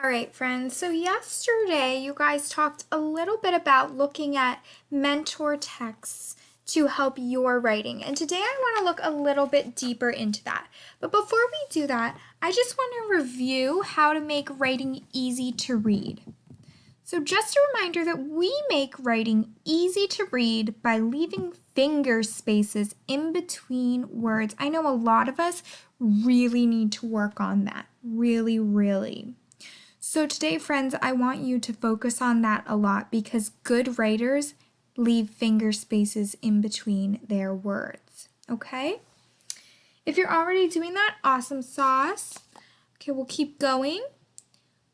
All right, friends. So, yesterday you guys talked a little bit about looking at mentor texts to help your writing. And today I want to look a little bit deeper into that. But before we do that, I just want to review how to make writing easy to read. So, just a reminder that we make writing easy to read by leaving finger spaces in between words. I know a lot of us really need to work on that. Really. So today, friends, I want you to focus on that a lot because good writers leave finger spaces in between their words, okay? If you're already doing that, awesome sauce. Okay, we'll keep going.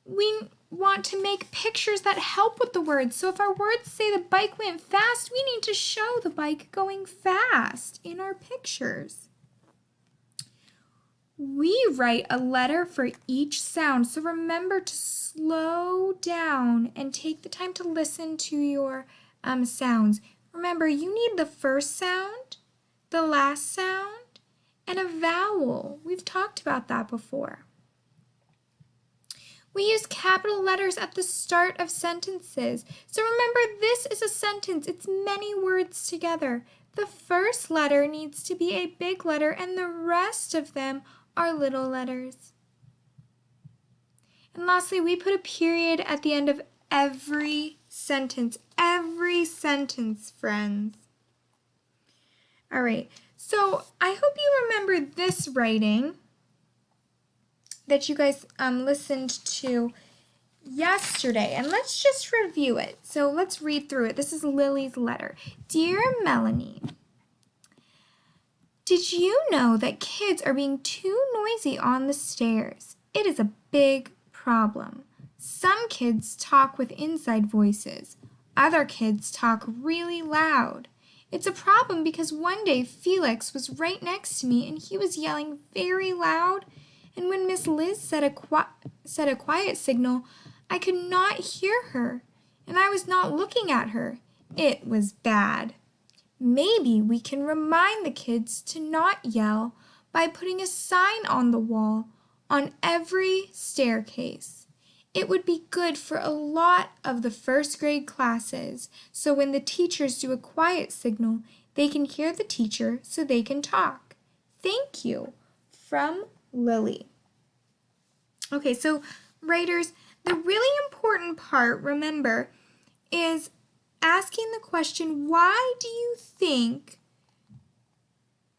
We want to make pictures that help with the words. So if our words say the bike went fast, we need to show the bike going fast in our pictures. We write a letter for each sound, so remember to slow down and take the time to listen to your sounds. Remember, you need the first sound, the last sound, and a vowel. We've talked about that before. We use capital letters at the start of sentences. So remember, this is a sentence. It's many words together. The first letter needs to be a big letter, and the rest of them are little letters. And lastly, we put a period at the end of every sentence, friends. All right, so I hope you remember this writing that you guys listened to yesterday, and let's just review it. So let's read through it. This is Lily's letter. Dear Melanie, did you know that kids are being too noisy on the stairs? It is a big problem. Some kids talk with inside voices. Other kids talk really loud. It's a problem because one day Felix was right next to me and he was yelling very loud, and when Miss Liz said a quiet signal, I could not hear her, and I was not looking at her. It was bad. Maybe we can remind the kids to not yell by putting a sign on the wall on every staircase. It would be good for a lot of the first grade classes, so when the teachers do a quiet signal, they can hear the teacher so they can talk. Thank you. From Lily. Okay, so writers, the really important part, remember, is asking the question, why do you think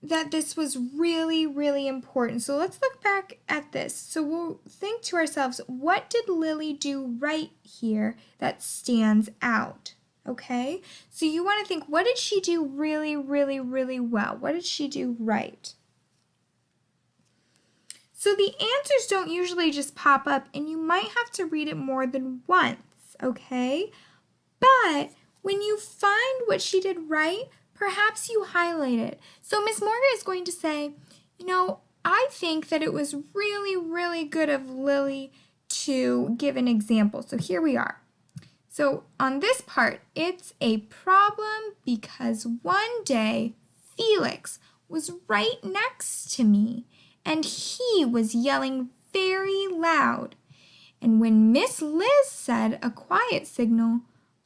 that this was really important? So let's look back at this. So we'll think to ourselves, what did Lily do right here that stands out? Okay, so you want to think, what did she do really well? What did she do right? So the answers don't usually just pop up, and you might have to read it more than once, okay? But when you find what she did right, perhaps you highlight it. So Miss Morgan is going to say, I think that it was really good of Lily to give an example. So here we are. So on this part, it's a problem because one day Felix was right next to me and he was yelling very loud. And when Miss Liz said a quiet signal,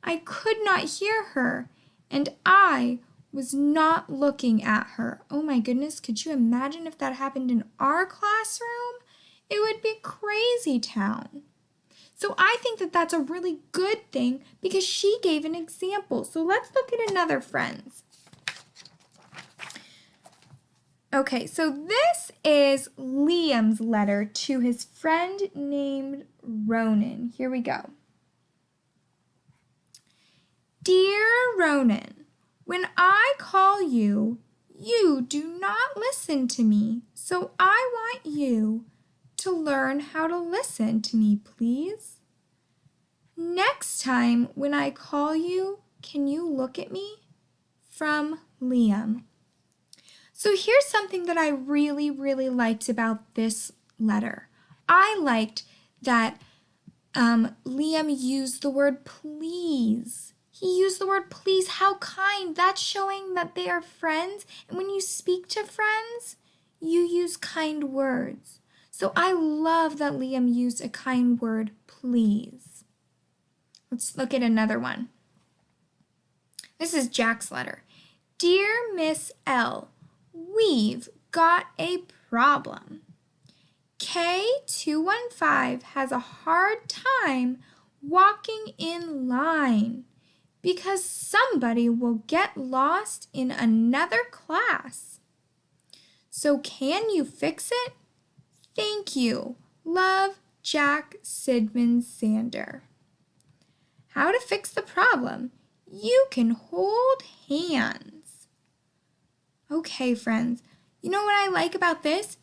I could not hear her, and I was not looking at her. Oh my goodness, could you imagine if that happened in our classroom? It would be crazy town. So I think that that's a really good thing because she gave an example. So let's look at another, friends. Okay, so this is Liam's letter to his friend named Ronan. Here we go. Dear Ronan, when I call you, you do not listen to me, so I want you to learn how to listen to me, please. Next time when I call you, can you look at me? From Liam. So here's something that I really liked about this letter. I liked that Liam used the word please. He used the word please. How kind. That's showing that they are friends. And when you speak to friends, you use kind words. So I love that Liam used a kind word, please. Let's look at another one. This is Jack's letter. Dear Miss L, we've got a problem. K215 has a hard time walking in line because somebody will get lost in another class. So can you fix it? Thank you. Love, Jack Sidman Sander. How to fix the problem? You can hold hands. Okay, friends, you know what I like about this?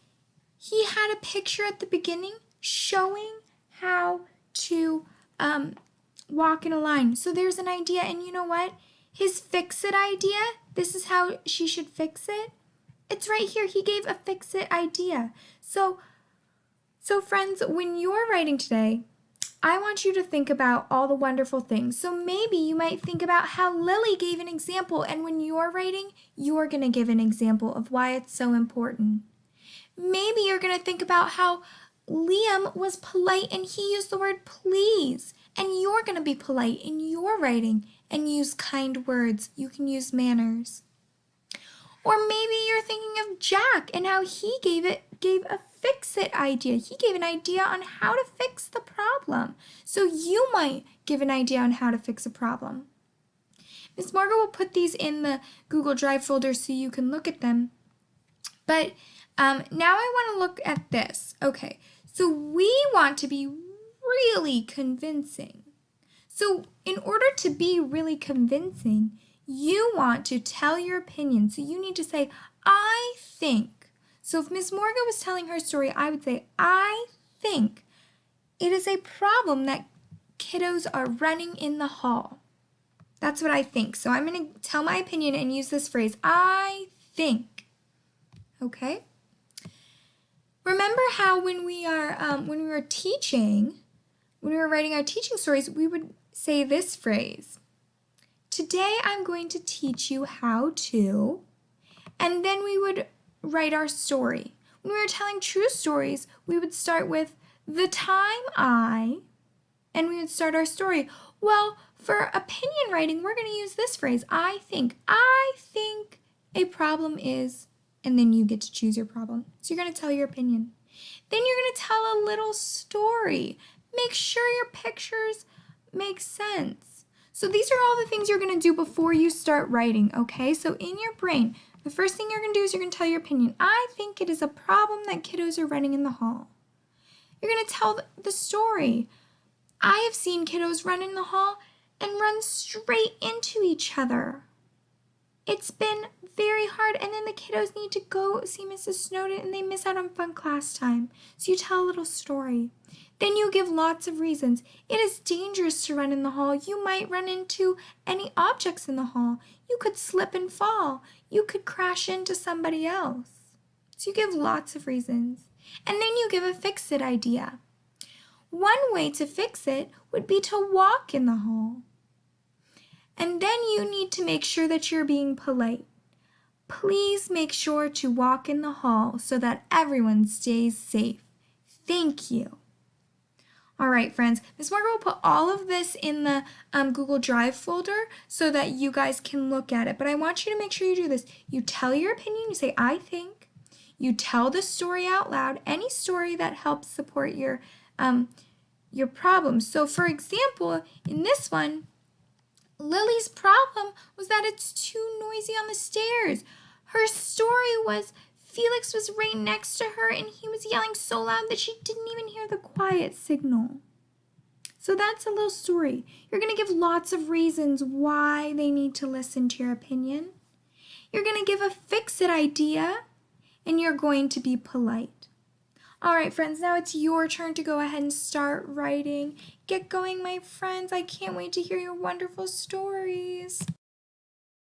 He had a picture at the beginning showing how to walk in a line. So there's an idea, and you know what? His fix-it idea, this is how she should fix it. It's right here. He gave a fix-it idea. So friends, when you're writing today, I want you to think about all the wonderful things. So maybe you might think about how Lily gave an example, and when you're writing, you're going to give an example of why it's so important. Maybe you're going to think about how Liam was polite and he used the word please, and you're going to be polite in your writing and use kind words. You can use manners. Or maybe you're thinking of Jack and how he gave a fix-it idea. He gave an idea on how to fix the problem. So you might give an idea on how to fix a problem. Miss Margaret will put these in the Google Drive folder so you can look at them. But now I want to look at this. Okay, so we want to be really convincing. So in order to be really convincing, you want to tell your opinion. So you need to say, I think. So if Miss Morgan was telling her story, I would say, I think it is a problem that kiddos are running in the hall. That's what I think. So I'm going to tell my opinion and use this phrase, I think. Okay? Remember how when we were teaching, when we were writing our teaching stories, we would say this phrase. Today I'm going to teach you how to, and then we would write our story. When we were telling true stories, we would start with the time I, and we would start our story. Well, for opinion writing, we're going to use this phrase, I think. I think a problem is, and then you get to choose your problem. So you're going to tell your opinion. Then you're going to tell a little story. Make sure your pictures make sense. So these are all the things you're going to do before you start writing, okay? So in your brain, the first thing you're going to do is you're going to tell your opinion. I think it is a problem that kiddos are running in the hall. You're going to tell the story. I have seen kiddos run in the hall and run straight into each other. It's been very hard, and then the kiddos need to go see Mrs. Snowden and they miss out on fun class time. So you tell a little story. Then you give lots of reasons. It is dangerous to run in the hall. You might run into any objects in the hall. You could slip and fall. You could crash into somebody else. So you give lots of reasons. And then you give a fix-it idea. One way to fix it would be to walk in the hall. And then you need to make sure that you're being polite. Please make sure to walk in the hall so that everyone stays safe. Thank you. All right, friends, Miss Margaret will put all of this in the Google Drive folder so that you guys can look at it. But I want you to make sure you do this. You tell your opinion. You say, I think. You tell the story out loud, any story that helps support your problem. So, for example, in this one, Lily's problem was that it's too noisy on the stairs. Her story was Felix was right next to her and he was yelling so loud that she didn't even hear the quiet signal. So that's a little story. You're going to give lots of reasons why they need to listen to your opinion. You're going to give a fix-it idea, and you're going to be polite. All right, friends, now it's your turn to go ahead and start writing. Get going, my friends. I can't wait to hear your wonderful stories.